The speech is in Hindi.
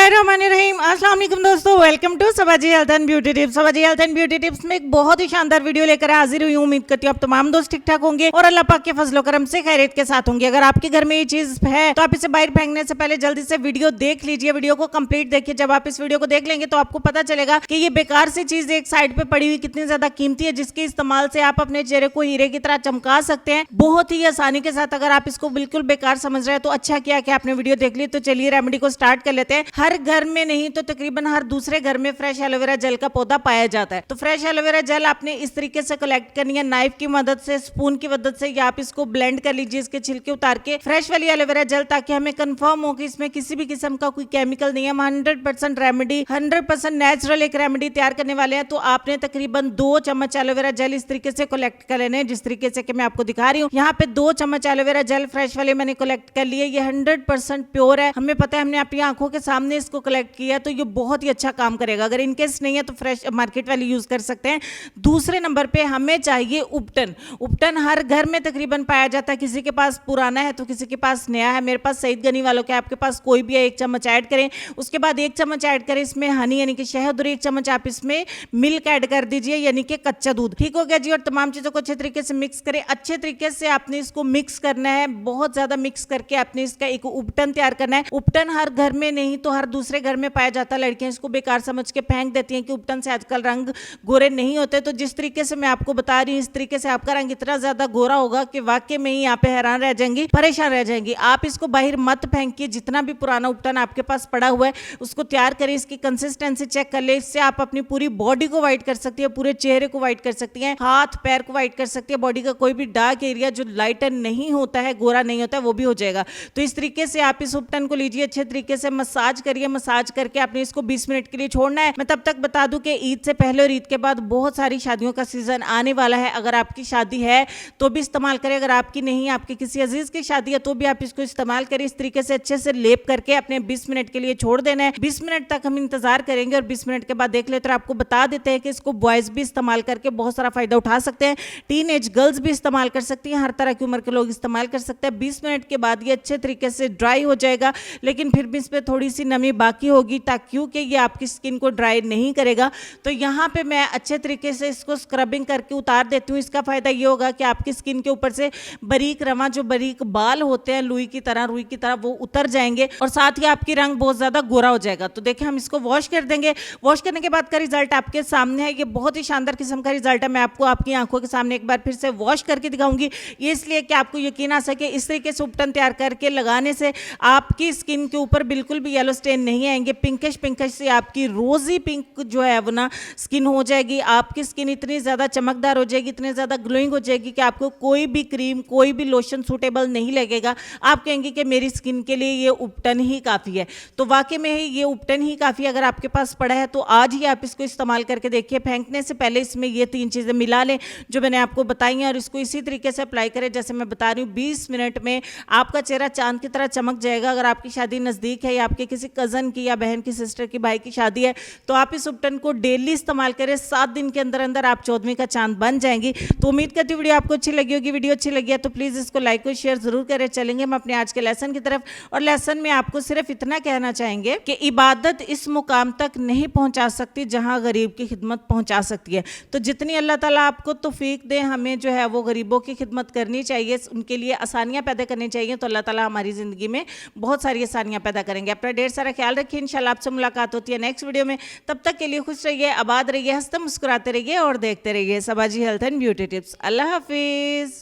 बिस्मिल्लाहिर्रहमानिर्रहीम। अस्सलाम वालेकुम दोस्तों, welcome to Saba ji health and beauty tips. Saba ji health and beauty tips में एक बहुत ही शानदार वीडियो लेकर हाजिर हुई हूं। उम्मीद करती हूं आप तमाम दोस्त ठीक ठाक होंगे और अल्लाह पाक के फजलो करम से खैरियत के साथ होंगे। अगर आपके घर में ये चीज है तो आप इसे बाहर फेंकने से पहले जल्दी से वीडियो देख लीजिए, वीडियो को कंप्लीट देखिए। जब आप इस वीडियो को देख लेंगे तो आपको पता चलेगा कि ये बेकार सी चीज एक साइड पे पड़ी हुई कितनी ज्यादा कीमती है, जिसके इस्तेमाल से आप अपने चेहरे को हीरे की तरह चमका सकते हैं बहुत ही आसानी के साथ। अगर आप इसको बिल्कुल बेकार समझ रहे हैं तो अच्छा किया कि आपने वीडियो देख ली। तो चलिए रेमेडी को स्टार्ट कर लेते हैं। हर घर में नहीं तो तकरीबन हर दूसरे घर में फ्रेश एलोवेरा जेल का पौधा पाया जाता है। तो फ्रेश एलोवेरा जेल आपने इस तरीके से कलेक्ट करनी है, नाइफ की मदद से, स्पून की मदद से, या आप इसको ब्लेंड कर लीजिए, इसके छिलके उतार के फ्रेश वाली एलोवेरा जेल, ताकि हमें कंफर्म हो कि इसमें किसी भी किस्म का कोई केमिकल नहीं है। हम 100% रेमेडी, 100% नेचुरल एक रेमेडी तैयार करने वाले हैं। तो आपने तकरीबन 2 चम्मच एलोवेरा जेल इस तरीके से कलेक्ट कर लेने, जिस तरीके से कि मैं आपको दिखा रही हूँ। यहाँ पे 2 चम्मच एलोवेरा जेल फ्रेश वाले मैंने कलेक्ट कर लिए। ये 100% प्योर है। हमें पता है, हमने अपनी आंखों के सामने इसको कलेक्ट किया, तो ये बहुत ही अच्छा काम करेगा। अगर इनकेस नहीं है तो फ्रेश मार्केट वाली यूज कर सकते हैं। दूसरे नंबर पे हमें चाहिए उपटन। उपटन हर घर में तकरीबन पाया जाता है। किसी के पास पुराना है तो किसी के पास नया है। मेरे पास सईद गनी वालों के, आपके पास कोई भी है, 1 चम्मच ऐड करें। उसके बाद 1 चम्मच ऐड करें इसमें हनी यानी कि शहद, और 1 चम्मच आप इसमें मिल्क ऐड कर दीजिए यानी कि कच्चा दूध। ठीक हो गया जी। और तमाम चीजों को अच्छे तरीके से मिक्स करें। अच्छे तरीके से आपने इसको मिक्स करना है, बहुत ज्यादा मिक्स करके आपने इसका एक उपटन तैयार करना है। उपटन हर घर में नहीं तो हर दूसरे घर में पाया जाता है। लड़कियां इसको बेकार समझ के फेंक देती हैं कि उपटन से आजकल रंग गोरे नहीं होते। तो जिस तरीके से मैं आपको बता रही हूँ, इस तरीके से आपका रंग इतना ज्यादा गोरा होगा कि वाकई में ही यहाँ पे हैरान रह जाएंगी, परेशान रह जाएंगी। आप इसको बाहर मत फेंकिए। जितना भी पुराना उपटन आपके पास पड़ा हुआ है उसको तैयार करें, इसकी कंसिस्टेंसी चेक कर ले। इससे आप अपनी पूरी बॉडी को व्हाइट कर सकती है, पूरे चेहरे को व्हाइट कर सकती है, हाथ पैर को व्हाइट कर सकती है। बॉडी का कोई भी डार्क एरिया जो लाइटर नहीं होता है, गोरा नहीं होता है, वो भी हो जाएगा। तो इस तरीके से आप इस उपटन को लीजिए, अच्छे तरीके से मसाज करिए। मसाज करके आपने इसको 20 मिनट के लिए छोड़ना है। मैं तब तक बता दूं कि ईद से पहले और ईद के बाद बहुत सारी शादियों का सीजन आने वाला है। अगर आपकी शादी है तो भी इस्तेमाल करें, अगर आपकी नहीं, आपके किसी अजीज की शादी है तो भी आप इसको इस्तेमाल करें। इस तरीके से अच्छे से लेप करके अपने 20 मिनट के लिए छोड़ देना है। 20 मिनट तक हम इंतजार करेंगे और 20 मिनट के बाद देख लेते हैं। आपको बता देते हैं कि इसको बॉयज भी इस्तेमाल करके बहुत सारा फायदा उठा सकते हैं, टीनेज गर्ल्स भी इस्तेमाल कर सकती हैं, हर तरह की उम्र के लोग इस्तेमाल कर सकते हैं। 20 मिनट के बाद ये अच्छे तरीके से ड्राई हो जाएगा, लेकिन फिर भी इस पर थोड़ी सी नमी बाकी होगी, ताकि क्योंकि ये आपकी स्किन को ड्राई नहीं करेगा। तो यहाँ पे मैं अच्छे तरीके से इसको स्क्रबिंग करके उतार देती हूँ। इसका फायदा ये होगा कि आपकी स्किन के ऊपर से बारीक रवा, जो बारीक बाल होते हैं रुई की तरह वो उतर जाएंगे, और साथ ही आपकी रंग बहुत ज्यादा गोरा हो जाएगा। तो देखिए, हम इसको वॉश कर देंगे। वॉश करने के बाद का रिजल्ट आपके सामने है। ये बहुत ही शानदार किस्म का रिजल्ट है। मैं आपको आपकी आंखों के सामने एक बार फिर से वॉश करके दिखाऊंगी, ये इसलिए कि आपको यकीन आ सके। इस तरीके से उपटन तैयार करके लगाने से आपकी स्किन के ऊपर बिल्कुल भी येलो स्टेन नहीं आएंगे। पिंकिश से आपकी रोजी पिंक जो है वो ना स्किन हो जाएगी। आपकी स्किन इतनी ज्यादा चमकदार हो जाएगी, इतनी ज्यादा ग्लोइंग हो जाएगी कि आपको कोई भी क्रीम, कोई भी लोशन सूटेबल नहीं लगेगा। आप कहेंगे कि मेरी स्किन के लिए ये उपटन ही काफी है। तो वाकई में ये उपटन ही काफी है। अगर आपके पास पड़ा है तो आज ही आप इसको इस्तेमाल करके देखिए। फेंकने से पहले इसमें ये 3 चीजें मिला लें जो मैंने आपको बताई हैं, और इसको इसी तरीके से अप्लाई करें जैसे मैं बता रही हूँ। 20 मिनट में आपका चेहरा चांद की तरह चमक जाएगा। अगर आपकी शादी नजदीक है या आपके किसी कजन की या बहन की, सिस्टर की, भाई की शादी है तो आप इस उपटन को डेली इस्तेमाल करें। 7 दिन के अंदर अंदर आप 14वीं का चांद बन जाएंगी। तो उम्मीद करती हूँ वीडियो आपको अच्छी लगी होगी। वीडियो अच्छी लगी है तो प्लीज इसको लाइक और शेयर जरूर करें। चलेंगे हम अपने आज के लेसन की तरफ, और लेसन में आपको सिर्फ इतना कहना चाहेंगे कि इबादत इस मुकाम तक नहीं पहुंचा सकती जहां गरीब की खिदमत पहुंचा सकती है। तो जितनी अल्लाह ताला आपको तौफीक दे, हमें जो है वो गरीबों की खिदमत करनी चाहिए, उनके लिए आसानियां पैदा करनी चाहिए। तो अल्लाह ताला हमारी जिंदगी में बहुत सारी आसानियां पैदा करेंगे। अपना ढेर सारा ख्याल रखिए। इंशाल्लाह आपसे मुलाकात होती है नेक्स्ट वीडियो में। तब तक के लिए खुश रहिए, आबाद रहिए, हंसते मुस्कुराते रहिए और देखते रहिए Saba ji health and beauty tips. अल्लाह हाफिज।